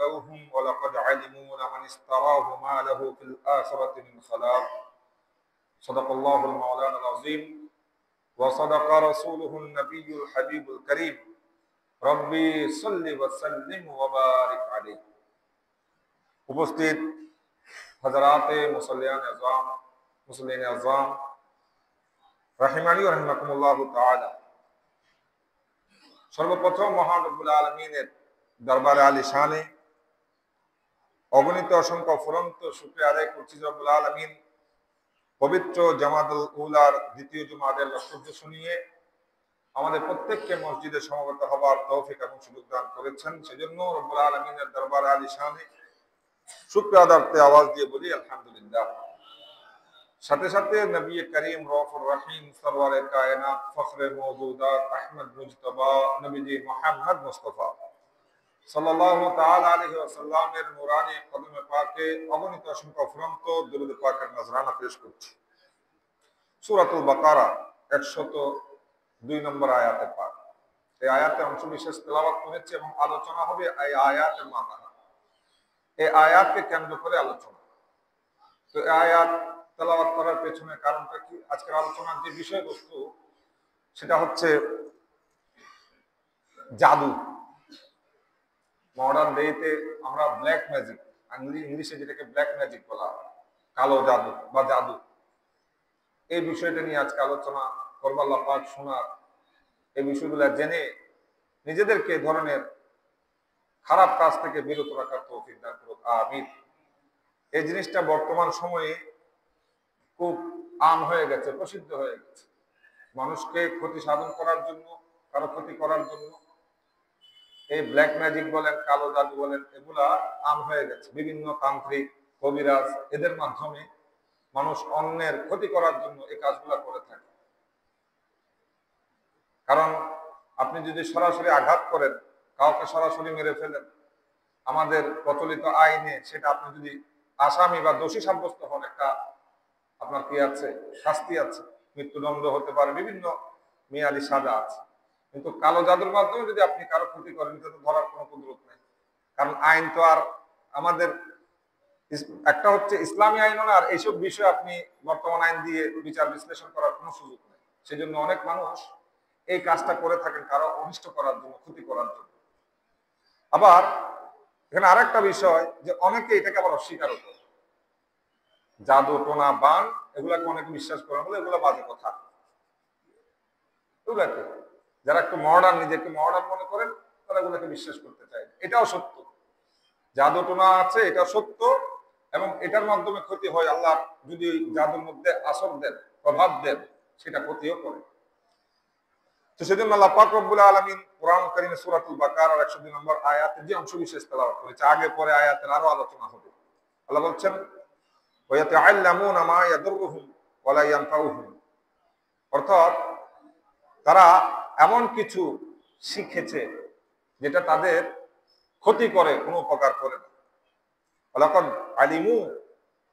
ينفعهم ولقد علموا لمن اشتراه ما له في الآخرة من خلاق صدق الله المولانا العظيم وصدق رسوله النبي الحبيب الكريم ربي صل وسلم وبارك عليه উপস্থিত হযরাতে মুসল্লিয়ান আযম মুসলিন আযম রাহিমানি ওয়া রাহিমাকুমুল্লাহু তাআলা। সর্বপ্রথম মহান রব্বুল আলামিনের দরবারে আলিশানে অগণিত অসংখ্য ফুরন্ত শুকরিয়া আদায় করছি। রব্বুল আলামিন পবিত্র জামাতুল উলার দ্বিতীয় জুমাদের বক্তব্য শুনিয়ে আমাদের প্রত্যেককে মসজিদে সমবেত হবার তৌফিক এবং সুযোগ দান করেছেন। সেজন্য রব্বুল আলামিনের দরবারে আলিশানে শুকরিয়া আদাতে আওয়াজ দিয়ে বলি আলহামদুলিল্লাহ। সাথে সাথে নবী করিম রউফুর রহিম সরওয়ারে কায়নাত ফখরে মওজুদাত আহমদ মুজতবা নবীজি মুহাম্মদ মুস্তাফা সাল্লাল্লাহু তাআলা আলাইহি ওয়াসাল্লামের নূরানি কদমে পাকে অগণিত অসংখ্য ফুরন্ত দুরূদ পাকের নজরানা পেশ করছি। সূরাতুল বাকারা 102 নম্বর আয়াতে পাক। এই আয়াতে অংশ বিশেষ তেলাওয়াত করেছি এবং আলোচনা হবে এই আয়াতের মাথায়, এই আয়াতকে কেন্দ্র করে আলোচনা। তো এই আয়াত তেলাওয়াত করার পেছনে কারণটা কি? আজকের আলোচনার যে বিষয়বস্তু সেটা হচ্ছে জাদু। মডার্ন ডেতে আমরা ব্ল্যাক ম্যাজিক, ইংলিশে যেটাকে ব্ল্যাক ম্যাজিক বলা হয়, কালো জাদু বা জাদু, এই বিষয়টা নিয়ে আজকে আলোচনা করব। আল্লাহ পাক শোনার এই বিষয়গুলো জেনে নিজেদেরকে এই ধরনের খারাপ কাজ থেকে বিরত রাখার তৌফিক দান করুক, আমিন। এই জিনিসটা বর্তমান সময়ে খুব আম হয়ে গেছে, প্রসিদ্ধ হয়ে গেছে। মানুষকে ক্ষতি সাধন করার জন্য, কারো ক্ষতি করার জন্য এই ব্ল্যাক ম্যাজিক বলেন, কালো জাদু বলেন, এগুলা আম হয়ে গেছে। বিভিন্ন তান্ত্রিক, কবিরাজ এদের মাধ্যমে মানুষ অন্যের ক্ষতি করার জন্য এই কাজগুলা করে থাকে। কারণ আপনি যদি সরাসরি আঘাত করেন, কাউকে সরাসরি মেরে ফেলেন, আমাদের প্রচলিত আইনে সেটা আপনি যদি আসামি বা দোষী সাব্যস্ত হন, একটা আপনার কি আছে, শাস্তি আছে, মৃত্যুদণ্ড হতে পারে, বিভিন্ন মেয়াদি সাজা আছে। কিন্তু কালো জাদুর মাধ্যমে যদি আপনি কারো ক্ষতি করেন, এটা তো ধরার কোনো কুদরত নেই। কারণ আইন তো আর আমাদের একটা হচ্ছে ইসলামী আইন না, আর এইসব বিষয়ে আপনি বর্তমান আইন দিয়ে বিচার বিশ্লেষণ করার কোনো সুযোগ নেই। সেই জন্য অনেক মানুষ এই কাজটা করে থাকেন কারো অনিষ্ট করার জন্য, ক্ষতি করার জন্য। আবার এখানে আরেকটা বিষয় যে অনেকে এটাকে আবার অস্বীকার করে, জাদু টোনা বান এগুলাকে অনেকে বিশ্বাস করেন বলে এগুলো বাজে কথা। এগুলাকে যারা একটু মডার্ন, নিজেকে মডার্ন মনে করেন, তারা এগুলোকে বিশ্বাস করতে চায়। এটাও সত্য, জাদু টোনা আছে, এটা সত্য, এবং এটার মাধ্যমে ক্ষতি হয়। আল্লাহ যদি জাদুর মধ্যে আসর দেন, প্রভাব দেন, সেটা ক্ষতিও করে। তো সেজন্য আল্লাহ পাক রব্বুল আলামিন কোরআন কারীমে সূরাতুল বাকারার 102 নম্বর আয়াতে যে অংশ বিশেষ তেলাওয়াত করেছে, আগে পরে আয়াতের আরো আলোচনা হবে। আল্লাহ বলছেন ওয়ায়াতাআল্লামুনা মা ইয়াদুররুহুম ওয়া লা ইয়ানফাউহুম, অর্থাৎ তারা এমন কিছু শিখেছে যেটা তাদের ক্ষতি করে, কোনো উপকার করে না। ওয়ালাকাদ আলিমু,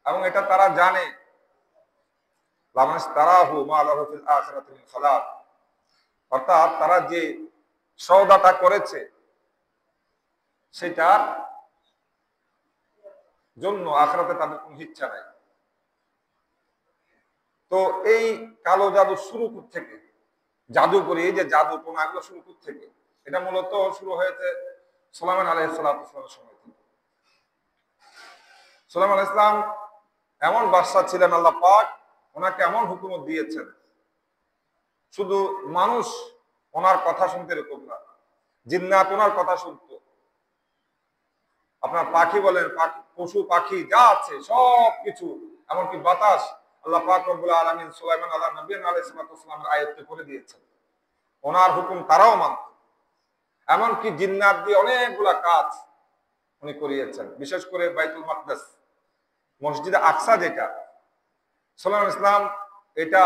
এবং এটা তারা জানে, লামান ইশতারাহু মা লাহু ফিল আখিরাতি মিন খালাক, অর্থাৎ তারা যে সওদাটা করেছে সেটার জন্য আখিরাতে তাদের কোনো ইচ্ছা নাই। তো এই কালো জাদু শুরু থেকে, জাদু করি, এই যে জাদু টোনা এগুলো শুরু থেকে, এটা মূলত শুরু হয়েছে সুলাইমান আলাইহিস সালামের সময় থেকে। সুলাইমান আলাইহিস সালাম এমন বাদশা ছিলেন, আল্লাহ পাক ওনাকে এমন হুকুমত দিয়েছেন, শুধু মানুষ ওনার কথা শুনতে এরকম না, জিন্নাত ওনার কথা শুনত। আপনার পাখি বলেন, পশু পাখি যা আছে সব কিছু, এমনকি বাতাস, আল্লাহ পাক রব্বুল আলামিন সুলাইমান নবী আলাইহিস সালামের আয়াতে করে দিয়েছেন। ওনার হুকুম তারাও মানত। এমনকি জিন্নাত দিয়ে অনেকগুলা কাজ উনি করিয়েছেন। বিশেষ করে বাইতুল মাকদাস, মসজিদে আকসা, যেটা সুলাইমান ইসলাম এটা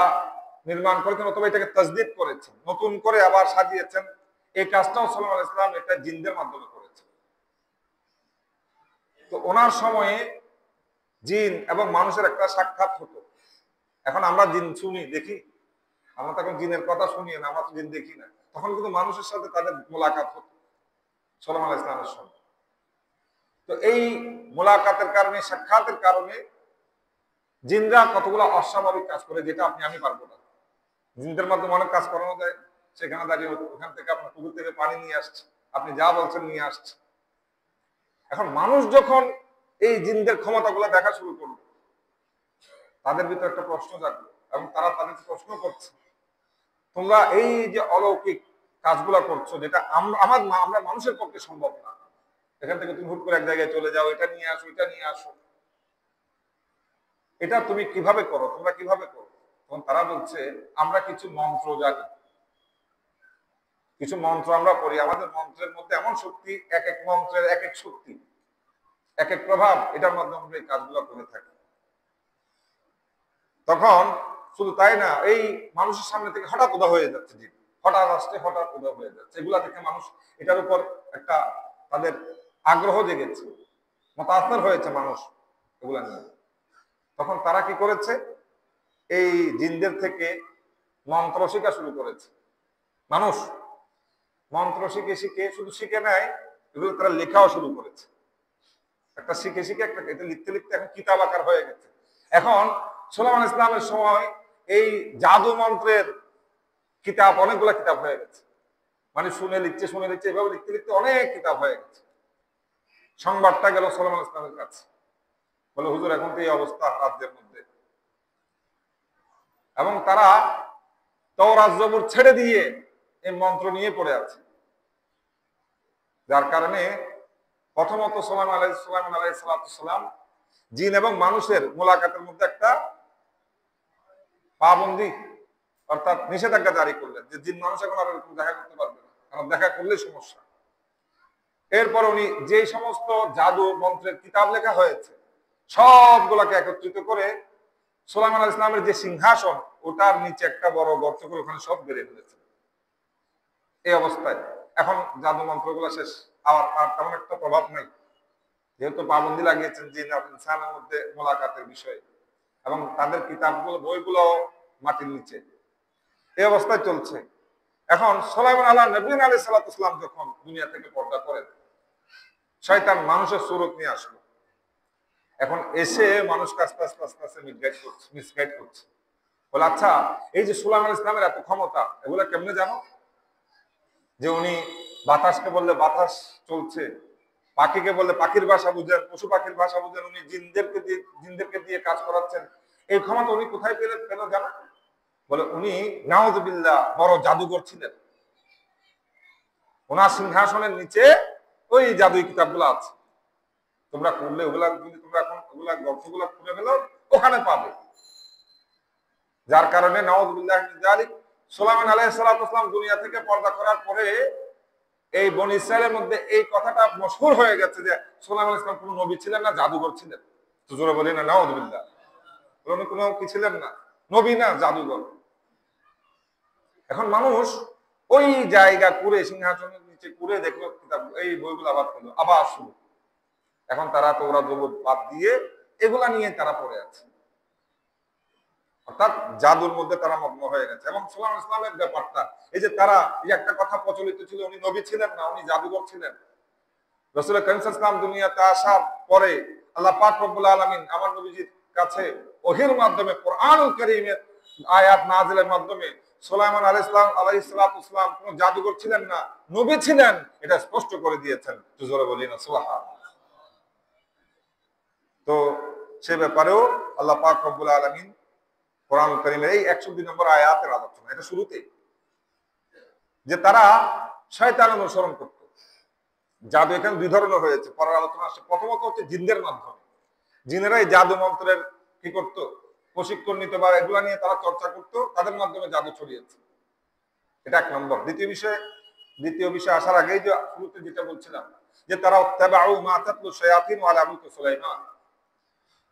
নির্মাণ করেছেন অথবা এটাকে তাজদীদ করেছেন, নতুন করে আবার সাজিয়েছেন। এই কাজটাও সুলাইমান ইসলাম এটা জিনদের মাধ্যমে করেছেন। তো ওনার সময়ে জিন এবং মানুষের একটা সাক্ষাৎ হতো। এখন আমরা জিন শুনি, দেখি, আমরা তখন জিনের কথা শুনি না, আমরা তো জিন দেখি না। তখন কিন্তু মানুষের সাথে তাদের মোলাকাত হতো সুলাইমান ইসলামের সঙ্গে। তো এই মোলাকাতের কারণে, সাক্ষাতের কারণে জিনরা কতগুলো অস্বাভাবিক কাজ করে, যেটা আমি পারবো না। জিনদের মাধ্যমে অনেক কাজ করানো যায়, সেখানে দাঁড়িয়ে ওখান থেকে আপনার পুকুর থেকে পানি নিয়ে আসছে, আপনি যা বলছেন নিয়ে আসছে। এখন মানুষ যখন এই জিনদের ক্ষমতাগুলো দেখা শুরু করলো, তাদের ভিতরে একটা প্রশ্ন জাগলো এবং তারা তাদেরকে প্রশ্ন করছে, তোমরা এই যে অলৌকিক কাজগুলা করছো, যেটা আমরা মানুষের পক্ষে সম্ভব না, এখান থেকে তুমি হুট করে এক জায়গায় চলে যাও, এটা নিয়ে আসো, এটা নিয়ে আসো, এটা তুমি কিভাবে করো, তোমরা কিভাবে করো? তখন তারা বলছে, আমরা কিছু মন্ত্র জানি, কিছু মন্ত্র আমরা পড়ি, আমাদের মন্ত্রের মধ্যে এমন শক্তি, এক এক মন্ত্রের এক এক শক্তি, এক এক প্রভাব, এটার মাধ্যমে আমরা এই কাজগুলো করে থাকি। তখন শুধু তাই না, এই মানুষের সামনে থেকে হঠাৎ উদা হয়ে যাচ্ছে, জি হঠাৎ আসছে, হঠাৎ উদা হয়ে যাচ্ছে, এগুলা থেকে মানুষ এটার উপর একটা তাদের আগ্রহ জেগেছে, মতাসর হয়েছে মানুষ এগুলা নিয়ে। তখন তারা কি করেছে, এই জিনদের থেকে মন্ত্র শেখা শুরু করেছে। মানুষ মন্ত্র শিখে শিখে শুধু শিখে নেয়, এগুলো তারা লেখাও শুরু করেছে। একটা শিখে শিখে একটা এটা লিখতে লিখতে এখন কিতাব আকার হয়ে গেছে। এখন সুলাইমান ইসলামের সময় এই জাদু মন্ত্রের কিতাব, অনেকগুলা কিতাব হয়ে গেছে, মানে শুনে লিখছে এভাবে লিখতে লিখতে অনেক কিতাব হয়ে গেছে। সংবাদটা গেল সুলাইমান ইসলামের কাছে, বলে হুজুর এখন তো এই অবস্থা রাজ্যের মধ্যে, এবং তারা তাওরাত জবুর ছেড়ে দিয়ে এই মন্ত্র নিয়ে পড়ে আছে। যার কারণে প্রথমত সুলাইমান আলাইহিস সালাম জিন এবং মানুষের মোলাকাতের মধ্যে একটা পাবন্দি, অর্থাৎ নিষেধাজ্ঞা জারি করলেন, যে জিন মানুষ এখন আর এরকম দেখা করতে পারবে না, কারণ দেখা করলে সমস্যা। এরপর উনি যে সমস্ত জাদু মন্ত্রের কিতাব লেখা হয়েছে সবগুলাকে একত্রিত করে সুলাইমান আলাইহিস সালামের যে সিংহাসন, ওটার নিচে একটা বড় গর্ত করে ওখানে সব বেড়ে ফেলেছে। এই অবস্থায় এখন জাদু মন্ত্রগুলো শেষ, আর তেমন একটা প্রভাব নাই, যেহেতু পাবন্দি লাগিয়েছেন জিন আর ইনসানের মধ্যে মোলাকাতের বিষয়ে, এবং তাদের কিতাবগুলো বইগুলো মাটির নিচে। এই অবস্থায় চলছে। এখন সুলাইমান নবী আলাইহিস সালাম যখন দুনিয়া থেকে পর্দা করেন, শয়তান মানুষের সুরত নিয়ে আসলো। এখন এসে মানুষকে আস্তে আস্তে আস্তে আস্তে মিসগাইড করছে। বলে, আচ্ছা এই যে সুলাইমান ইসলামের এত ক্ষমতা, এগুলো কেমনে জানো? যে উনি বাতাসকে বললে বাতাস চলছে, পাখিকে বললে পাখির ভাষা বুঝেন, পশু পাখির ভাষা বুঝেন, উনি জিনদেরকে দিয়ে কাজ করাচ্ছেন, এই ক্ষমতা উনি কোথায় পেল জানো? বলে, উনি নাউযুবিল্লাহ বড় জাদুঘর ছিলেন, ওনার সিংহাসনের নিচে ওই জাদুই কিতাবগুলো আছে, তোমরা করলে ওগুলা, যদি তোমরা এখন ওগুলা গর্তগুলা খুলে ফেলো ওখানে পাবে। যার কারণে নাউযুবিল্লাহ মিন যালিক, সুলাইমান আলাইহিস সালাম দুনিয়া থেকে পর্দা করার পরে এই বনী ইসরাইলের মধ্যে এই কথাটা মশহুর হয়ে গেছে যে সুলাইমান ইসলাম কোনো নবী ছিলেন না, জাদুঘর ছিলেন। তো জোরে বলি না নাউযুবিল্লাহ, কোনো কি ছিলেন না, নবী না, জাদুঘর। এখন মানুষ ওই জায়গা করে, সিংহাসনের নিচে করে দেখলো কিতাব, এই বইগুলো আবার পেলো, আবার শুরু। এখন তারা তাওরাত জবুর বাদ দিয়ে এগুলা নিয়ে তারা পড়ে আছে, অর্থাৎ জাদুর মধ্যে তারা মগ্ন হয়ে গেছে। এবং সুলাইমান ইসলামের ব্যাপারটা, এই যে তারা, এই একটা কথা প্রচলিত ছিল, উনি নবী ছিলেন না, উনি জাদুঘর ছিলেন। রাসূল কারীম সাল্লাল্লাহু আলাইহি ওয়াসাল্লাম দুনিয়াতে আসার পরে আল্লাহ পাক রব্বুল আলামিন আমার নবীজির কাছে ওহীর মাধ্যমে, কোরআনুল কারীমের আয়াত নাযিলের মাধ্যমে সুলাইমান আলাইহিস সালাম কোন জাদুঘর ছিলেন না, নবী ছিলেন, এটা স্পষ্ট করে দিয়েছেন। জোরে বলি না সুবহানাল্লাহ। তো সে ব্যাপারেও আল্লাহ পাক রব্বুল আলামিন কোরআনুল কারীমের এই 102 নম্বর আয়াতের আলোচনা, এটা শুরুতে, যে তারা শয়তান অনুসরণ করত। জাদু এখানে দুই ধরনের হয়েছে, পরের আলোচনা আসছে। প্রথমত হচ্ছে জিনদের মাধ্যমে, জিনেরা এই জাদু মন্ত্রের কি করত, প্রশিক্ষণ নিতে বা এগুলা নিয়ে তারা চর্চা করত, তাদের মাধ্যমে জাদু ছড়িয়েছে, এটা এক নম্বর। দ্বিতীয় বিষয় আসার আগেই যে শুরুতে যেটা বলছিলাম, যে তারা তাবাউ মা তাতলু শায়াতিন ওয়া আলা মুলকি সুলাইমান,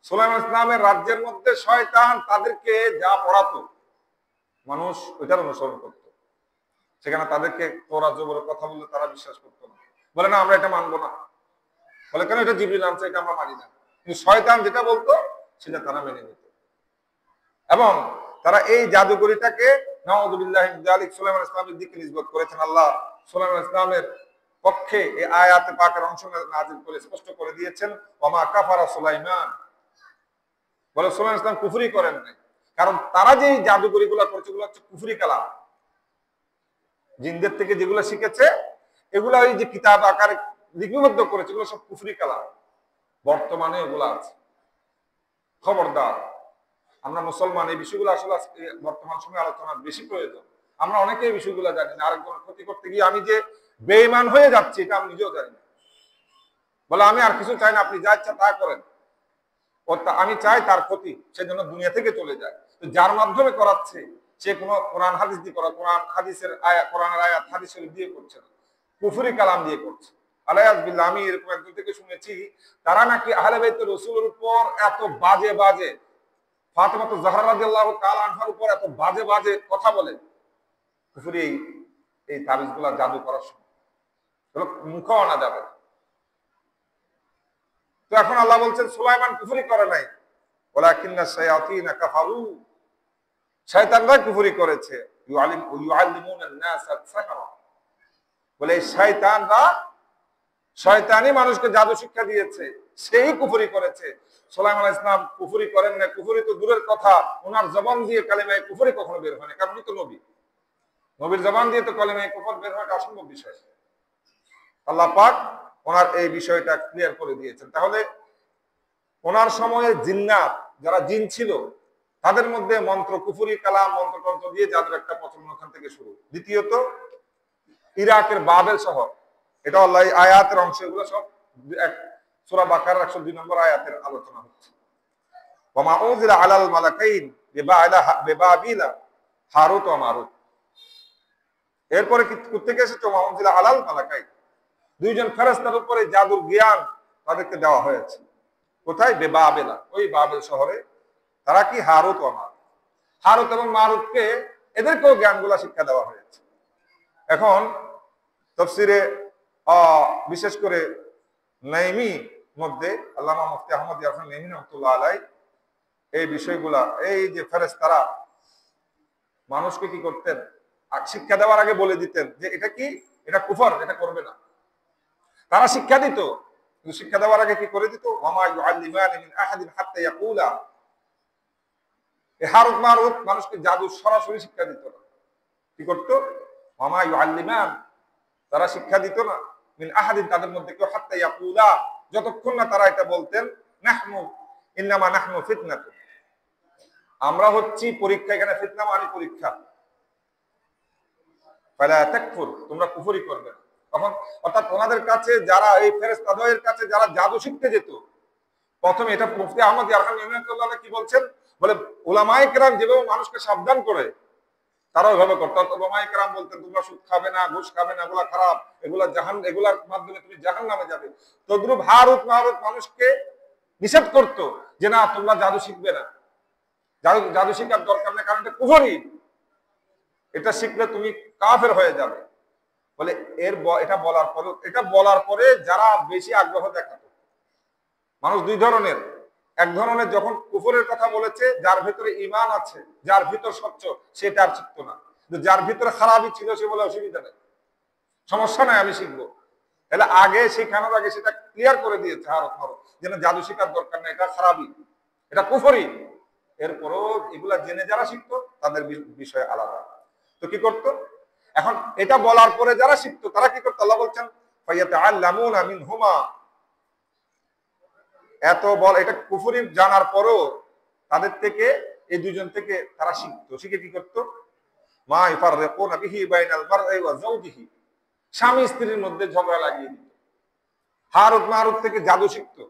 সুলাইমান ইসলামের রাজ্যের মধ্যে শয়তান তাদেরকে যা পড়াতো মানুষ ওইটার অনুসরণ করত। সেখানে তাদেরকে তাওরাত জবরের কথা বললে তারা বিশ্বাস করতো না, বলে না আমরা এটা মানবো না, বলে কেন, এটা জিবরিল আনছে, এটা আমরা মানি না। কিন্তু শয়তান যেটা বলতো সেটা তারা মেনে নিত, এবং তারা এই জাদুকরিটাকে নাউযুবিল্লাহি মিন যালিক সুলাইমান ইসলামের দিকে নিসবত করেছেন। আল্লাহ সুলাইমান ইসলামের পক্ষে এই আয়াতে পাকের অংশ নাযিল করে স্পষ্ট করে দিয়েছেন, ওমা কাফারা সুলাইমান, বলে সুলাইমান ইসলাম কুফরি করেন নাই। কারণ তারা যে জাদুকরিগুলো করছে এগুলো হচ্ছে কুফরি কালাম, জিনদের থেকে যেগুলো শিখেছে এগুলা ওই যে কিতাব আকারে লিপিবদ্ধ করেছে এগুলো সব কুফরি কালাম, বর্তমানে এগুলো আছে। খবরদার, আমরা মুসলমান এই বিষয়গুলো আসলে বর্তমান সময়ে আলোচনার বেশি প্রয়োজন। আমরা অনেকে এই বিষয়গুলো জানি না, আরেকজনের ক্ষতি করতে গিয়ে আমি যে বেঈমান হয়ে যাচ্ছি এটা আমি নিজেও জানি না। বলে আমি আর কিছু চাই না, আপনি যা ইচ্ছা তা করেন, আমি চাই তার ক্ষতি, সেজন্য দুনিয়া থেকে চলে যায়। তো যার মাধ্যমে করাচ্ছে সে কোনো কোরআন হাদিস দিয়ে করা, কোরআন হাদিসের আয়াত, কোরআনের আয়াত হাদিস শরীফ দিয়ে করছে না, কুফরি কালাম দিয়ে করছে। আলাইয়াজ বিল্লাহ, আমি এরকম একজন থেকে শুনেছি তারা নাকি আহলে বাইত রাসূলের উপর এত বাজে বাজে, ফাতেমা জাহরা রাদিয়াল্লাহু তাআলা আনহার উপর এত বাজে বাজে কথা বলে, কুফরি এই তাবিজগুলা জাদু করার সময় মুখে আনা যাবে। তো এখন আল্লাহ বলছেন সুলাইমান কুফরি করে নাই, ওয়ালাকিন্না শায়াতিন কাফারু, শয়তানরা কুফরি করেছে। ইউআল্লিমুনান নাস আস-সিহরা, বলে শয়তানরা, শয়তানি মানুষকে জাদু শিক্ষা দিয়েছে, সেই কুফরি করেছে। সুলাইমান আলাইহিস সালাম কুফরি করেন না, কুফরি তো দূরের কথা, ওনার জবান দিয়ে কালিমায়ে কুফরি কখনো বের হয় না, কারণ উনি তো নবী, নবীর জবান দিয়ে তো কালিমায়ে কুফর বের হওয়াটা অসম্ভব বিষয়। আল্লাহ পাক ওনার এই বিষয়টা ক্লিয়ার করে দিয়েছেন। তাহলে ওনার সময়ে জিন্নাত, যারা জিন ছিল তাদের মধ্যে মন্ত্র, কুফরি কালাম, মন্ত্রতন্ত্র দিয়ে জাদুর একটা প্রচলন ওখান থেকে শুরু। দ্বিতীয়ত ইরাকের বাবেল শহর, এটা আল্লাহ আয়াতের অংশ, এগুলো সব সূরা বাকারার 102 নম্বর আয়াতের আলোচনা হচ্ছে। ওয়া মা উনজিলা আলাল মালাকাইন বিবাবিলা হারুত ওয়া মারুত। এরপরে কি থেকে এসেছে? ওয়া উনজিলা আলাল মালাকাইন, দুইজন ফেরেশতার উপরে জাদুর জ্ঞান তাদেরকে দেওয়া হয়েছে। কোথায়? বেবাবেলা, ওই বাবেল শহরে। তারা কি? হারুত ওয়া মারুত। হারুত এবং মারুতকে এদেরকেও জ্ঞানগুলা শিক্ষা দেওয়া হয়েছে। এখন তাফসীরে বিশেষ করে নাইমি মধ্যে আল্লামা মুফতি আহমদ ইয়ারফান নাইমি রাহমাতুল্লাহ আলাইহি এই বিষয়গুলা, এই যে ফেরেশতারা মানুষকে কি করতেন, শিক্ষা দেওয়ার আগে বলে দিতেন যে এটা কি, এটা কুফর, এটা করবে না। তারা শিক্ষা দিত, কিন্তু শিক্ষা দেওয়ার আগে কি করে দিত? ওয়ামা ইউআল্লিমানি মিন আহাদিন হাত্তা ইয়াকুলা। এই হারুত মারুত মানুষকে জাদু সরাসরি শিক্ষা দিত না। কি করতো? ওয়ামা ইউআল্লিমান, তারা শিক্ষা দিত না মিন আহাদিন, তাদের মধ্যে কেউ, হাত্তা ইয়াকুলা, যতক্ষণ না তারা এটা বলতেন নাহনু ইন্নামা নাহনু ফিতনাতুন, আমরা হচ্ছি পরীক্ষা, এখানে ফিতনা মানে পরীক্ষা। ফালা তাকফুর, তোমরা কুফরি করবে না। তখন অর্থাৎ ওনাদের কাছে যারা, এই ফেরেশতাদের কাছে যারা জাদু শিখতে যেত, প্রথমে এটা মুফতি আহমদ ইয়ারহাম রাহমাতুল্লাহ কি বলছেন, বলে উলামায়ে কেরাম যেভাবে মানুষকে সাবধান করে তারা ওইভাবে করতো। উলামায়ে কেরাম বলতেন তোমরা সুদ খাবে না, ঘুষ খাবে না, এগুলা খারাপ, এগুলা জাহান, এগুলার মাধ্যমে তুমি জাহান্নামে যাবে। তদ্রুপ হারুত মারুত মানুষকে নিষেধ করতো যে না, তোমরা জাদু শিখবে না, জাদু শিখার দরকার নেই, কারণ এটা কুফরি, এটা শিখলে তুমি কাফের হয়ে যাবে। বলে এটা বলার পরে যারা বেশি আগ্রহ দেখাতো, মানুষ দুই ধরনের। এক ধরনের যখন কুফরের কথা বলেছে, যার ভিতরে ঈমান আছে, যার ভিতর স্বচ্ছ, সেটা আর শিখতো না। যার ভিতরে খারাপই ছিল সে বলে অসুবিধা নেই, সমস্যা নাই, আমি শিখবো। তাহলে আগে শেখানোর আগে সেটা ক্লিয়ার করে দিয়েছে হারত মারত, যেন জাদু শেখার দরকার নেই, এটা খারাপই, এটা কুফরি। এরপরও এগুলা জেনে যারা শিখতো তাদের বিষয় আলাদা। তো কি করতো? এখন এটা বলার পরে যারা শিখতো তারা কি করতো? আল্লাহ বলছেন ফায়াতাআল্লামুনা মিনহুমা, এত বল, এটা কুফরি জানার পরও তাদের থেকে, এই দুইজন থেকে তারা শিখতো। শিখে কি করতো? মা ইফাররিকুনা বিহি বাইনাল মারই ওয়া যাওজিহি, স্বামী স্ত্রীর মধ্যে ঝগড়া লাগিয়ে দিত। হারুত মারুত থেকে জাদু শিখতো,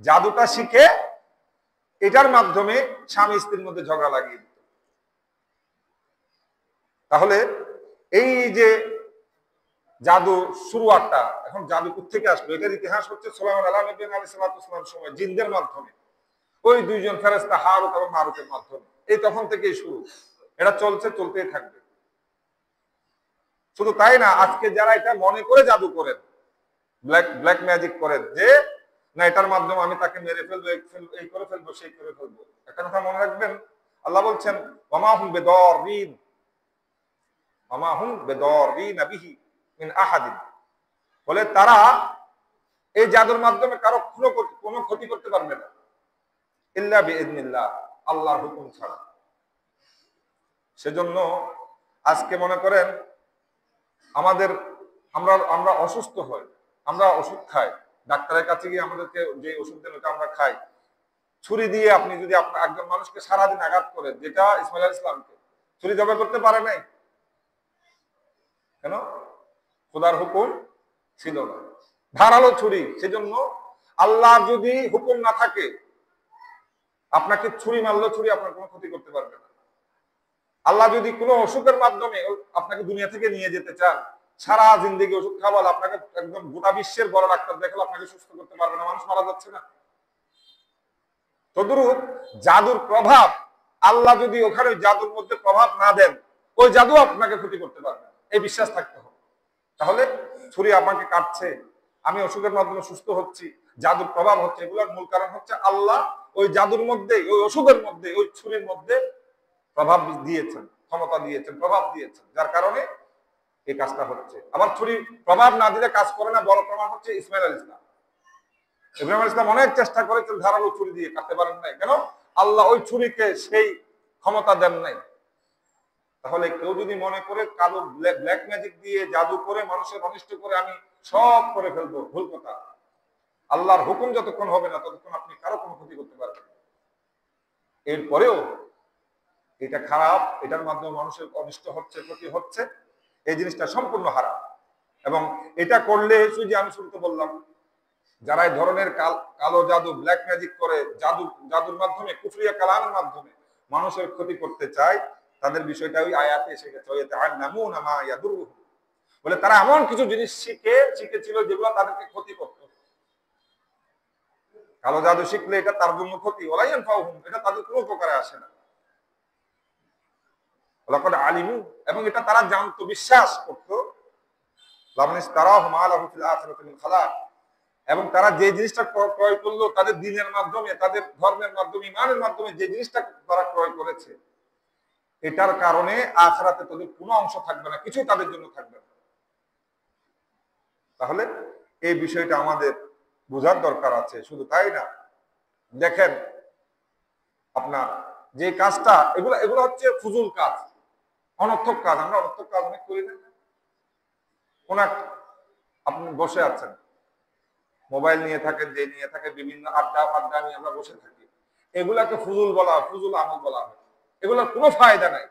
জাদুটা শিখে এটার মাধ্যমে স্বামী স্ত্রীর মধ্যে ঝগড়া লাগিয়ে দিত। তাহলে এই যে জাদু শুরুয়াতটা, এখন জাদু কোথেকে আসলো? এটার ইতিহাস হচ্ছে সুলাইমান আলাইহিস সালামের সময় জিনদের মাধ্যমে, ওই দুইজন ফেরেশতা হারুত এবং মারুতের মাধ্যমে, এই তখন থেকেই শুরু। এটা চলছে, চলতেই থাকবে। শুধু তাই না, আজকে যারা এটা মনে করে জাদু করেন, ব্ল্যাক ম্যাজিক করেন, যে না এটার মাধ্যমে আমি তাকে মেরে ফেলবো, এই করে ফেলবো, সেই করে ফেলবো। একটা কথা মনে রাখবেন, আল্লাহ বলছেন ওয়ামা হুম বিদাররিন বিহি মিন আহাদিন, বলে তারা এই জাদুর মাধ্যমে কারো কোনো ক্ষতি করতে পারবে না, ইল্লা বিইذنিল্লাহ, আল্লাহর হুকুম ছাড়া। সেজন্য আজকে মনে করেন আমরা আমরা অসুস্থ হই, আমরা ওষুধ খাই, ডাক্তারের কাছে গিয়ে আমাদেরকে যে ওষুধ দেন ওটা আমরা খাই। ছুরি দিয়ে আপনি যদি একজন মানুষকে সারাদিন আঘাত করেন, যেটা ইসমাইল আলাইহিস সালামকে ছুরি জবাই করতে পারে নাই, কেন? খোদার হুকুম ছিল না, ধারালো ছুরি। সেজন্য আল্লাহ যদি হুকুম না থাকে, আপনাকে ছুরি মারলো, ছুরি আপনার কোনো ক্ষতি করতে পারবে না। আল্লাহ যদি কোনো অসুখের মাধ্যমে আপনাকে দুনিয়া থেকে নিয়ে যেতে চান, সারা জিন্দেগি ওষুধ খাওয়াল, আপনাকে একদম গোটা বিশ্বের বড় ডাক্তার দেখালো, আপনাকে সুস্থ করতে পারবে না, মানুষ মারা যাচ্ছে না। তদ্রূপ জাদুর প্রভাব, আল্লাহ যদি ওখানে জাদুর মধ্যে প্রভাব না দেন, ওই জাদু আপনাকে ক্ষতি করতে পারবে, এই বিশ্বাস থাকতে হবে। তাহলে ছুরি আমাকে কাটছে, আমি অসুখের মাধ্যমে সুস্থ হচ্ছি, জাদুর প্রভাব হচ্ছে, এগুলোর মূল কারণ হচ্ছে আল্লাহ ওই জাদুর মধ্যে, ওই অসুখের মধ্যে, ওই ছুরির মধ্যে প্রভাব দিয়েছেন, ক্ষমতা দিয়েছেন, প্রভাব দিয়েছেন, যার কারণে এই কাজটা হচ্ছে। আবার ছুরি প্রভাব না দিলে কাজ করে না, বড় প্রমাণ হচ্ছে ইসমাইল আলাইহিস সালাম। ইব্রাহিম আলাইহিস সালাম অনেক চেষ্টা করেছেন, ধারালো ছুরি দিয়ে কাটতে পারেন নাই, কেন? আল্লাহ ওই ছুরিকে সেই ক্ষমতা দেন নাই। তাহলে কেউ যদি মনে করে কালো ব্ল্যাক ম্যাজিক দিয়ে জাদু করে মানুষের অনিষ্ট করে আমি সব করে ফেলবো, ভুল কথা। আল্লাহর হুকুম যতক্ষণ হবে না ততক্ষণ আপনি কারো কোনো ক্ষতি করতে পারবেন। এরপরেও এটা খারাপ, এটার মাধ্যমে মানুষের অনিষ্ট হচ্ছে, ক্ষতি হচ্ছে, এই জিনিসটা সম্পূর্ণ হারাম। এবং এটা করলে যে আমি শুরুতে বললাম, যারা এই ধরনের কালো জাদু, ব্ল্যাক ম্যাজিক করে, জাদুর মাধ্যমে, কুফরিয়া কালামের মাধ্যমে মানুষের ক্ষতি করতে চায়, তাদের বিষয়টা ওই আয়াতে এসে গেছে, বলে তারা এমন কিছু জিনিস শিখেছিল যেগুলো তাদেরকে ক্ষতি করত। কালো জাদু শিখলে এটা তার জন্য ক্ষতি, এটা তাদের কোনো উপকারে আসে না। আলিমু, এবং এটা তারা জানতো, বিশ্বাস করতো। এবং তারা যে জিনিসটা ক্রয় করলো তাদের দ্বীনের মাধ্যমে, তাদের ধর্মের মাধ্যমে, ইমানের মাধ্যমে, যে জিনিসটা তারা ক্রয় করেছে, এটার কারণে আখিরাতে তাদের কোনো অংশ থাকবে না, কিছু তাদের জন্য থাকবে না। তাহলে এই বিষয়টা আমাদের বোঝার দরকার আছে। শুধু তাই না, দেখেন আপনার যে কাজটা, এগুলো হচ্ছে ফুজুল কাজ, অনর্থক কাজ। আমরা অনর্থক কাজ অনেক করি না। কোন আপনি বসে আছেন, মোবাইল নিয়ে থাকেন, যে নিয়ে থাকে, বিভিন্ন আড্ডা নিয়ে আমরা বসে থাকি, এগুলাকে ফুজুল বলা, ফুজুল আমল বলা হয়, এগুলোর কোনো ফায়দা নাই।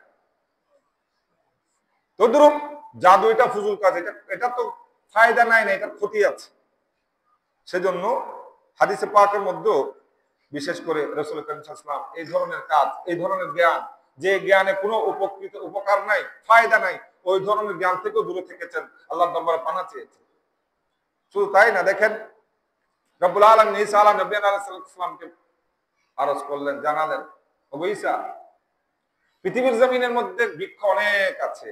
তদ্রুপ জাদু এটা ফুজুল কাজ, এটা তো ফায়দা নাই না, এটার ক্ষতি আছে। সেজন্য হাদিসে পাকের মধ্যেও বিশেষ করে রাসূল করিম সাল্লাল্লাহু আলাইহি ওয়াসাল্লাম এই ধরনের কাজ, এই ধরনের জ্ঞান, যে জ্ঞানে কোনো উপকার নাই, ফায়দা নাই, ওই ধরনের জ্ঞান থেকেও দূরে থেকেছেন, আল্লাহর দরবারে পানা চেয়েছেন। শুধু তাই না, দেখেন রব্বুল আলামিন ঈসা আলাইহিস সালামকে আরজ করলেন, জানালেন, ওগো ঈসা, পৃথিবীর জমিনের মধ্যে বৃক্ষ অনেক আছে,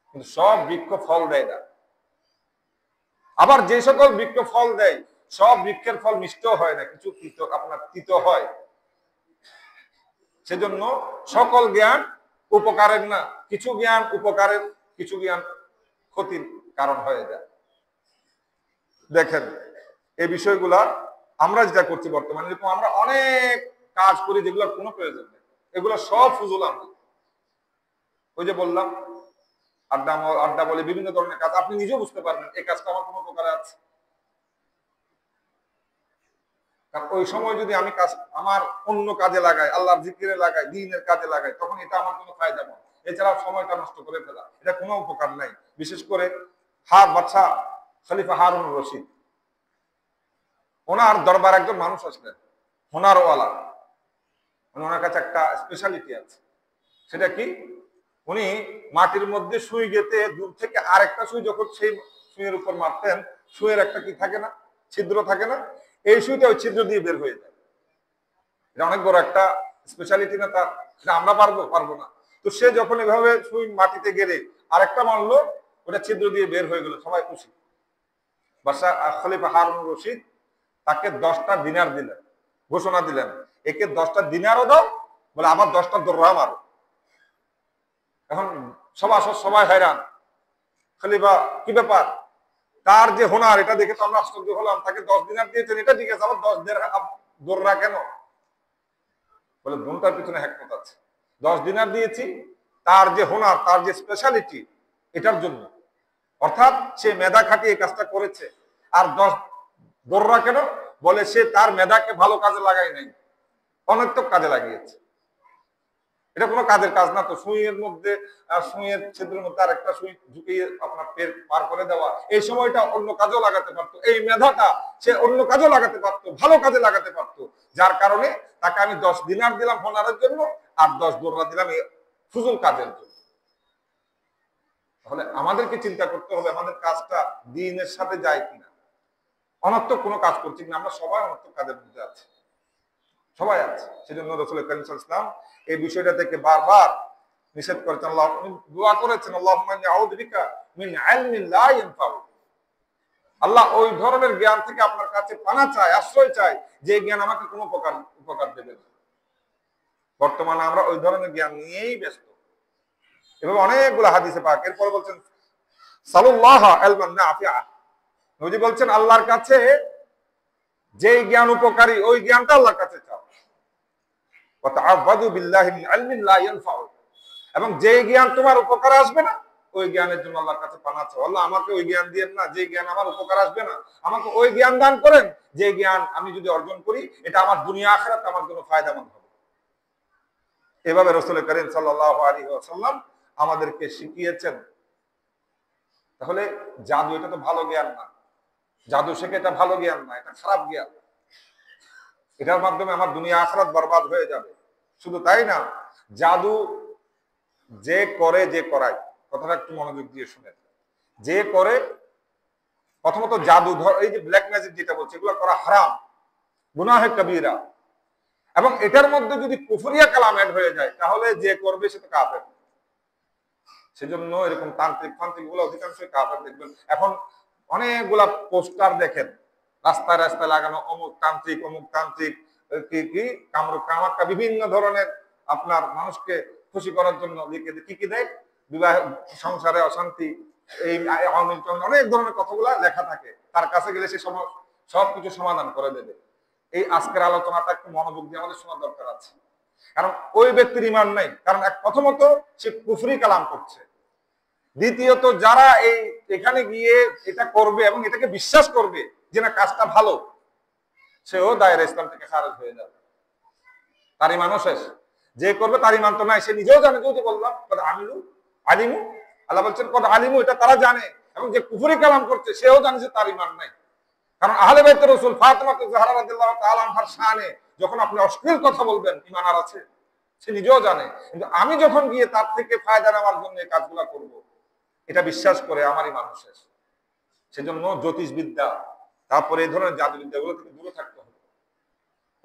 কিন্তু সব বৃক্ষ ফল দেয় না। আবার যে সকল বৃক্ষ ফল দেয়, সব বৃক্ষের ফল মিষ্ট হয় না, কিছু তিত হয়। সেজন্য সকল জ্ঞান উপকারের না, কিছু জ্ঞান উপকারের, কিছু জ্ঞান ক্ষতির কারণ হয়ে যায়। দেখেন এই বিষয়গুলা আমরা যেটা করছি বর্তমানে, এরকম আমরা অনেক কাজ করি যেগুলোর কোনো প্রয়োজন নেই, এগুলো সব ফুজুল আমল। ওই যে বললাম আড্ডা বলে বিভিন্ন ধরনের কাজ, আপনি নিজেও বুঝতে পারবেন এই কাজটা আমার কোনো উপকারে আছে। কারণ ওই সময় যদি আমি আমার অন্য কাজে লাগাই, আল্লাহর জিকিরে লাগাই, দ্বীনের কাজে লাগাই, তখন এটা আমার কোনো ফায়দা নয়। এছাড়া সময়টা নষ্ট করে ফেলা, এটা কোনো উপকার নাই। বিশেষ করে বাদশাহ খলিফা হারুনুর রশিদ, ওনার দরবার একজন মানুষ আসলেন, হোনারওয়ালা, ওনার কাছে একটা স্পেশালিটি আছে। সেটা কি? উনি মাটির মধ্যে সুই গেতে দূর থেকে আরেকটা সুই যখন সেই সুইয়ের উপর মারতেন, সুইয়ের একটা কি থাকে না, ছিদ্র থাকে না, এই সুইটা ওই ছিদ্র দিয়ে বের হয়ে যায়। এটা অনেক বড় একটা স্পেশালিটি না তার? সেটা আমরা পারবো না। তো সে যখন এভাবে সুই মাটিতে গেড়ে আরেকটা মারলো, ওটা ছিদ্র দিয়ে বের হয়ে গেল, সবাই খুশি। বাদশাহ খলিফা হারুনুর রশিদ তাকে 10টা দিনার দিলেন, ঘোষণা দিলেন, একে 10টা দিনারও দাও, বলে আবার 10টা দররা মারো। এখন সবাই হয়রান, খলিফা কি ব্যাপার, তার যে হোনার, এটা দেখে তো আমরা আশ্চর্য হলাম। তাকে 10 দিনার দিয়েছেন, এটা ঠিক আছে, আবার 10 দোররা কেন? বলে গুণটার পিছনে হিকমত আছে। 10 দিনার দিয়েছি তার যে হোনার, তার যে স্পেশালিটি, এটার জন্য। অর্থাৎ সে মেধা খাটিয়ে কাজটা করেছে। আর 10 দোররা কেন? বলে সে তার মেধাকে ভালো কাজে লাগাই নাই, অনর্থক কাজে লাগিয়েছে। এটা কোনো কাজের কাজ না তো। সুইয়ের মধ্যে, সুইয়ের ছিদ্রের মধ্যে আর একটা সুই ঢুকিয়ে আপনার পেট পার করে দেওয়া, এই সময়টা অন্য কাজেও লাগাতে পারতো। এই মেধাটা সে অন্য কাজেও লাগাতে পারতো, ভালো কাজে লাগাতে পারতো। যার কারণে তাকে আমি 10 দিনার দিলাম হোনারের জন্য, আর 10 দোররা দিলাম এই ফুজুল কাজের জন্য। তাহলে আমাদেরকে চিন্তা করতে হবে আমাদের কাজটা দ্বীনের সাথে যায় কিনা, অনর্থক কোনো কাজ করছি কিনা। আমরা সবাই অনর্থক কাজের মধ্যে আছি, সবাই আছে। সেজন্য রাসূল করিম সাল্লাল্লাহু আলাইহি ওয়াসাল্লাম এই বিষয়টা থেকে বারবার নিষেধ করেছেন। আল্লাহ দোয়া করেছেন, আল্লাহুম্মা ইন্নী আউযু বিকা মিন ইলমিন লা ইয়ানফাউ। আল্লাহ ওই ধরনের জ্ঞান থেকে আপনার কাছে পানা চাই, আশ্রয় চাই, যে জ্ঞান আমাকে কোনো উপকার দেবে না। বর্তমানে আমরা ওই ধরনের জ্ঞান নিয়েই ব্যস্ত। এভাবে অনেকগুলো হাদিসে পাক। এরপর বলছেন সাল্লাল্লাহু ইলমান নাফিআ। নবী বলছেন আল্লাহর কাছে যে জ্ঞান উপকারী, ওই জ্ঞানটা আল্লাহর কাছে চাও। এবং যে জ্ঞান তোমার উপকার আসবে না, ওই জ্ঞানের জন্য আল্লাহর কাছে পানা চাও। আল্লাহ আমাকে ওই জ্ঞান দিয়েন না যে জ্ঞান আমার উপকার আসবে না, আমাকে ওই জ্ঞান দান করেন যে জ্ঞান আমি যদি অর্জন করি এটা আমার দুনিয়া আখিরাত আমার জন্য ফায়দামন্দ হবে। এভাবে রাসূল করিম সাল্লাল্লাহু আলাইহি ওয়াসাল্লাম আমাদেরকে শিখিয়েছেন। তাহলে জাদু এটা তো ভালো জ্ঞান না, জাদু শেখে এটা ভালো জ্ঞান না, এটা খারাপ জ্ঞান। এটার মাধ্যমে আমার দুনিয়া আখিরাত বরবাদ হয়ে যাবে। শুধু তাই না, জাদু যে করে, যে করায়, কথাটা একটু মনোযোগ দিয়ে শুনেন। যে করে, প্রথমত জাদু, এই যে ব্ল্যাক ম্যাজিক যেটা বলছে, এগুলো করা হারাম, গুনাহে কবিরা। এবং এটার মধ্যে যদি কুফরিয়া কালাম অ্যাড হয়ে যায়, তাহলে যে করবে সে তো কাফের। সেজন্য এরকম তান্ত্রিক গুলো অধিকাংশই কাফের। দেখবেন এখন অনেকগুলা পোস্টার দেখেন রাস্তায় রাস্তায় লাগানো, অমুক তান্ত্রিক, অমুক তান্ত্রিক, কি কামরূপ কামাক্কা, বিভিন্ন ধরনের আপনার মানুষকে খুশি করার জন্য লিখে কি দেয়, বিবাহ সংসারে অশান্তি, এই অনেক ধরনের কথাগুলা লেখা থাকে। তার কাছে গেলে সে সবকিছু সমাধান করে দেবে। এই আজকের আলোচনাটা একটু মনোযোগ দিয়ে আমাদের শোনা দরকার আছে। কারণ ওই ব্যক্তির ঈমান নাই। কারণ প্রথমত সে কুফরি কালাম করছে, দ্বিতীয়ত যারা এখানে গিয়ে এটা করবে এবং এটাকে বিশ্বাস করবে যে না কাজটা ভালো, সেও দায়রা ইসলাম থেকে খারেজ হয়ে যাবে, তার ঈমানও শেষ। যে করবে তার ঈমান তো নাই, সে নিজেও জানে। যদি বললাম আলিমু, আল্লাহ বলছেন কদ আলিমু, এটা তারা জানে। এবং যে কুফরি কালাম করছে সেও জানে যে তার ঈমান নাই। কারণ আহলে বাইত রাসূল ফাতেমা জাহরা রাদিয়াল্লাহু তাআলা আনহার শানে যখন আপনি অশ্লীল কথা বলবেন, ঈমান আর আছে? সে নিজেও জানে। কিন্তু আমি যখন গিয়ে তার থেকে ফায়দা নেওয়ার জন্য এই কাজগুলা করব, এটা বিশ্বাস করে আমারই মানুষ শেষ। সেজন্য জ্যোতিষবিদ্যা, তারপরে এই ধরনের জাদুবিদ্যা, এগুলো থেকে দূরে থাকতে হবে।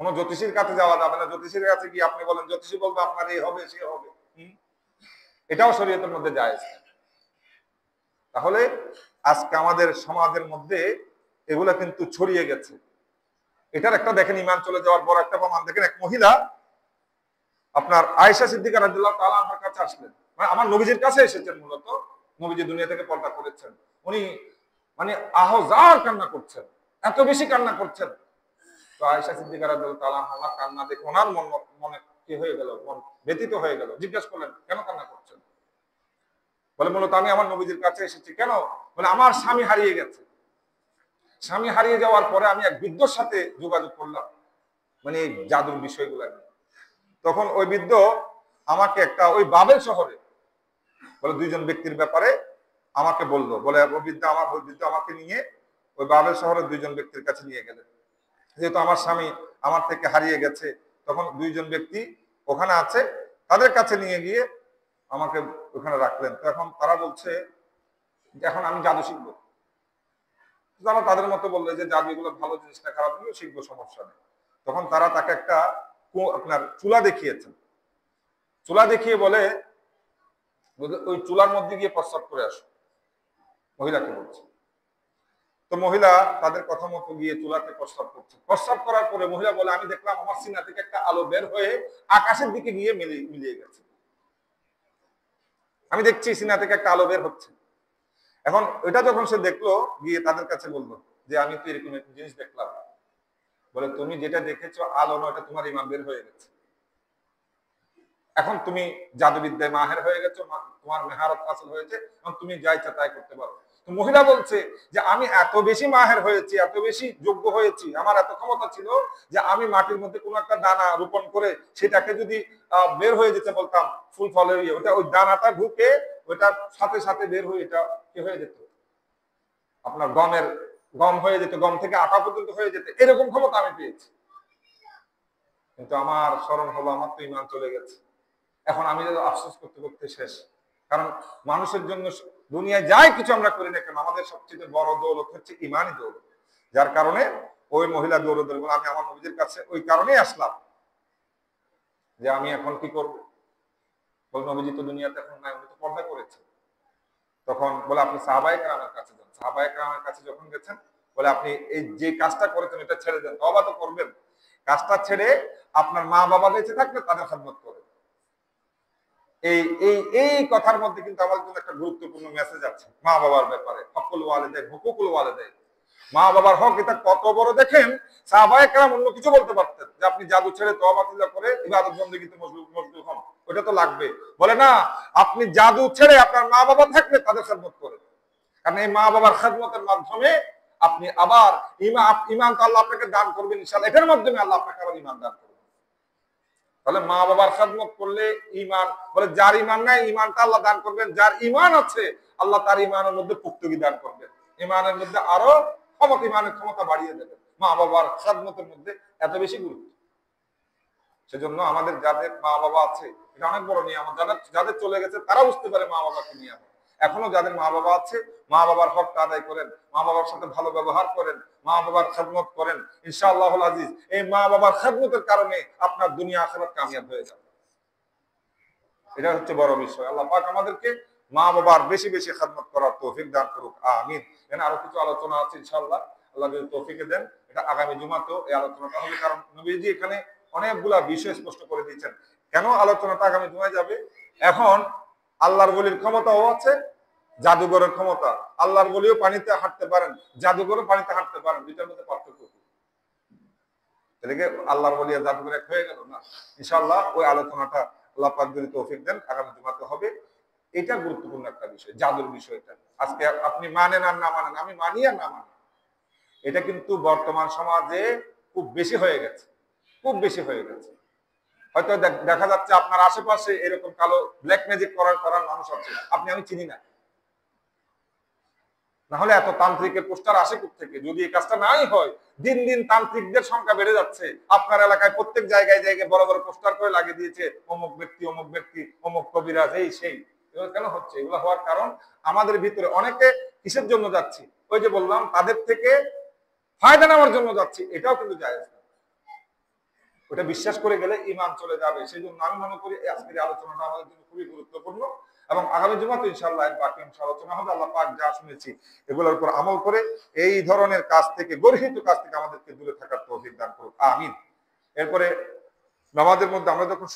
কোনো জ্যোতিষীর কাছে যাওয়া যাবে না। জ্যোতিষীর কাছে গিয়ে আপনি বলেন, জ্যোতিষী বলবে আপনার এই হবে সে হবে, এটাও শরীয়তের মধ্যে জায়েজ। তাহলে আজকে আমাদের সমাজের মধ্যে এগুলা কিন্তু ছড়িয়ে গেছে। এটার একটা দেখেন ঈমান চলে যাওয়ার বড় একটা প্রমাণ। দেখেন এক মহিলা আপনার আয়েশা সিদ্দিকা রাদিয়াল্লাহু তাআলা আনহার কাছে আসলেন, মানে আমার নবীজির কাছে এসেছেন। মূলত নবীজি দুনিয়া থেকে পর্দা করেছেন। উনি মানে আহজার কান্না করছেন, এত বেশি কান্না করছেন। তো আয়েশা সিদ্দিকা রাদিয়াল্লাহু তাআলা আনহা কান্না দেখে ওনার মনে কি হয়ে গেল, মন ব্যথিত হয়ে গেল। জিজ্ঞেস করলেন কেন কান্না করছেন? বলে মূলত আমি আমার নবীজির কাছে এসেছি। কেন? বলে আমার স্বামী হারিয়ে গেছে। স্বামী হারিয়ে যাওয়ার পরে আমি এক বৃদ্ধর সাথে যোগাযোগ করলাম, মানে এই জাদুর বিষয়গুলো নিয়ে। তখন ওই বৃদ্ধ আমাকে একটা ওই বাবেল শহরে বলে 2 জন ব্যক্তির ব্যাপারে আমাকে বললো। বলে ওই বৃদ্ধ আমাকে নিয়ে ওই বাবেল শহরের 2 জন ব্যক্তির কাছে নিয়ে গেলেন। যেহেতু আমার স্বামী আমার থেকে হারিয়ে গেছে, তখন 2 জন ব্যক্তি ওখানে আছে, তাদের কাছে নিয়ে গিয়ে আমাকে ওখানে রাখলেন। তো এখন তারা বলছে যে এখন আমি জাদু শিখবো। যারা তাদের মতো বললে যে জাদু এগুলো ভালো জিনিস না, খারাপ জিনিস, শিখবো, সমস্যা নেই। তখন তারা তাকে একটা আপনার চুলা দেখিয়েছেন। চুলা দেখিয়ে বলে ওই চুলার মধ্যে গিয়ে প্রস্রাব করে আসো, মহিলাকে বলছে। তো মহিলা তাদের কথা মতো গিয়ে চুলাতে প্রস্রাব করছে। প্রস্রাব করার পরে মহিলা বলে আমি দেখলাম আমার সিনা থেকে একটা আলো বের হয়ে আকাশের দিকে গিয়ে মিলিয়ে গেছে। আমি দেখছি সিনা থেকে একটা আলো বের হচ্ছে এখন ওইটা যখন সে দেখলো, গিয়ে তাদের কাছে বললো যে আমি তো এরকম একটা জিনিস দেখলাম। বলে তুমি যেটা দেখেছো আলো নয়, এটা তোমার ইমান বের হয়ে গেছে। এখন তুমি জাদুবিদ্যায় মাহের হয়ে গেছো, তোমার মেহারত হাসিল হয়েছে, এখন তুমি যা ইচ্ছা তাই করতে পারো। তো মহিলা বলছে যে আমি এত বেশি মাহের হয়েছি, এত বেশি যোগ্য হয়েছি, আমার এত ক্ষমতা ছিল যে আমি মাটির মধ্যে কোনো একটা দানা রোপণ করে সেটাকে যদি বের হয়ে যেতে বলতাম ফুল ফলের ওটা ওই দানাটা ঢুকে ওইটা সাথে সাথে বের হয়ে এটা কি হয়ে যেত, আপনার গম হয়ে যেত, গম থেকে আটা পর্যন্ত হয়ে যেত, এরকম ক্ষমতা আমি পেয়েছি। কিন্তু আমার স্মরণ হলো আমার তো ইমান চলে গেছে। এখন আমি আফসোস করতে করতে শেষ। কারণ মানুষের জন্য দুনিয়ায় যাই কিছু আমরা করি না কেন, আমাদের সবচেয়ে বড় দৌলত হচ্ছে ইমানই দৌলত। যার কারণে ওই মহিলা দৌলত, আমি আমার নবীদের কাছে ওই কারণেই আসলাম যে আমি এখন কি করব। বল নবীজি তো দুনিয়াতে এখন নাই, উনি তো পর্দা করেছে। তখন বলে আপনি সাহাবায়ে কেরামের কাছে যান। সাহাবায়ে কেরামের কাছে যখন গেছেন, বলে আপনি এই যে কাজটা করেছেন এটা ছেড়ে দেন, তওবা তো করবেন, কাজটা ছেড়ে আপনার মা বাবা বেঁচে থাকলে তাদের খেদমত করেন। এই এই এই কথার মধ্যে কিন্তু আমাদের জন্য একটা গুরুত্বপূর্ণ মেসেজ আছে মা বাবার ব্যাপারে। হকুল ওয়ালিদাইন, হুকুকুল ওয়ালিদাইন, মা বাবার হক এটা কত বড় দেখেন। সাহাবায়ে কেরাম অন্য কিছু বলতে পারতেন যে আপনি জাদু ছেড়ে তওবা তিল্লাহ করে ইবাদত বন্দেগীতে মশগুল হন, ওটা তো লাগবে। বলে না, আপনি জাদু ছেড়ে আপনার মা বাবা থাকলে তাদের খেদমত করেন। কারণ এই মা বাবার খেদমতের মাধ্যমে আপনি আবার ইমান তো আল্লাহ আপনাকে দান করবেন ইনশাআল্লাহ, এটার মাধ্যমে আল্লাহ আপনাকে আবার ইমান দান করবেন। তাহলে মা বাবার খেদমত করলে ইমান, বলে যার ইমান নাই ইমানটা আল্লাহ দান করবেন, যার ইমান আছে আল্লাহ তার ইমানের মধ্যে পুক্তগি দান করবেন, ইমানের মধ্যে আরো ইমানের ক্ষমতা বাড়িয়ে দেবেন। মা বাবার খেদমতের মধ্যে এত বেশি গুরুত্ব। সেজন্য আমাদের যাদের মা বাবা আছে এটা অনেক বড় নিয়ামত। যাদের চলে গেছে তারা বুঝতে পারে মা বাবা কি নিয়ামত। এখনো যাদের মা বাবা আছে, মা বাবার হকটা আদায় করেন, মা বাবার সাথে ভালো ব্যবহার করেন, মা বাবার খেদমত করেন, ইনশাআল্লাহুল আজিজ এই মা বাবার খেদমতের কারণে আপনার দুনিয়া আখিরাত কামিয়াব হয়ে যাবে। এটা হচ্ছে বড় বিষয়। আল্লাহ পাক আমাদেরকে মা বাবার বেশি বেশি খেদমত করার তৌফিক দান করুক, আমিন। এখানে আরো কিছু আলোচনা আছে ইনশাআল্লাহ, আল্লাহ যদি তৌফিক দেন এটা আগামী জুমাতেও এই আলোচনাটা হবে। কারণ নবীজি এখানে অনেকগুলা বিষয় স্পষ্ট করে দিয়েছেন কেন আলোচনাটা আগামী জুমায় যাবে। এখন আল্লাহর ওলির ক্ষমতাও আছে, জাদুঘরের ক্ষমতা। আল্লাহর ওলিও পানিতে হাঁটতে পারেন, জাদুঘরও পানিতে হাঁটতে পারেন, দুইটার মধ্যে পার্থক্য কি? এদিকে আল্লাহর ওলি আর জাদুঘর এক হয়ে গেল না? ইনশাআল্লাহ ওই আলোচনাটা আল্লাহ পাক যদি তৌফিক দেন আগামী জুমাতে হবে। এটা গুরুত্বপূর্ণ একটা বিষয়, জাদুর বিষয়টা। আজকে আপনি মানেন আর না মানেন, আমি মানি আর না মানি, এটা কিন্তু বর্তমান সমাজে খুব বেশি হয়ে গেছে, খুব বেশি হয়ে গেছে। হয়তো দেখা যাচ্ছে আপনার আশেপাশে এরকম কালো ব্ল্যাক ম্যাজিক করার মানুষ আছে, আপনি আমি চিনি না। না হলে এত তান্ত্রিকের পোস্টার আসে থেকে? যদি এই কাজটা নাই হয়, দিন দিন তান্ত্রিকদের সংখ্যা বেড়ে যাচ্ছে। আপনার এলাকায় প্রত্যেক জায়গায় জায়গায় বড় বড় পোস্টার করে লাগিয়ে দিয়েছে অমুক ব্যক্তি অমুক ব্যক্তি অমুক কবিরাজ, এই সেই। এগুলো কেন হচ্ছে? এগুলো হওয়ার কারণ আমাদের ভিতরে অনেকে কিসের জন্য যাচ্ছি, ওই যে বললাম তাদের থেকে ফায়দা নেওয়ার জন্য যাচ্ছি, এটাও কিন্তু জায়েজ না। ওটা বিশ্বাস করে গেলে ইমান চলে যাবে। সেই জন্য আমি মনে করি আজকের আলোচনাটা আমাদের জন্য খুবই গুরুত্বপূর্ণ। এবং আগামী জুমাতে ইনশাআল্লাহ বাকি আলোচনা হবে। আল্লাহ পাক যা শুনেছি এগুলোর উপর আমল করে এই ধরনের কাজ থেকে, গর্হিত কাজ থেকে আমাদেরকে দূরে থাকার তৌফিক দান করুক, আমিন। এরপরে নামাজের মধ্যে আমরা যখন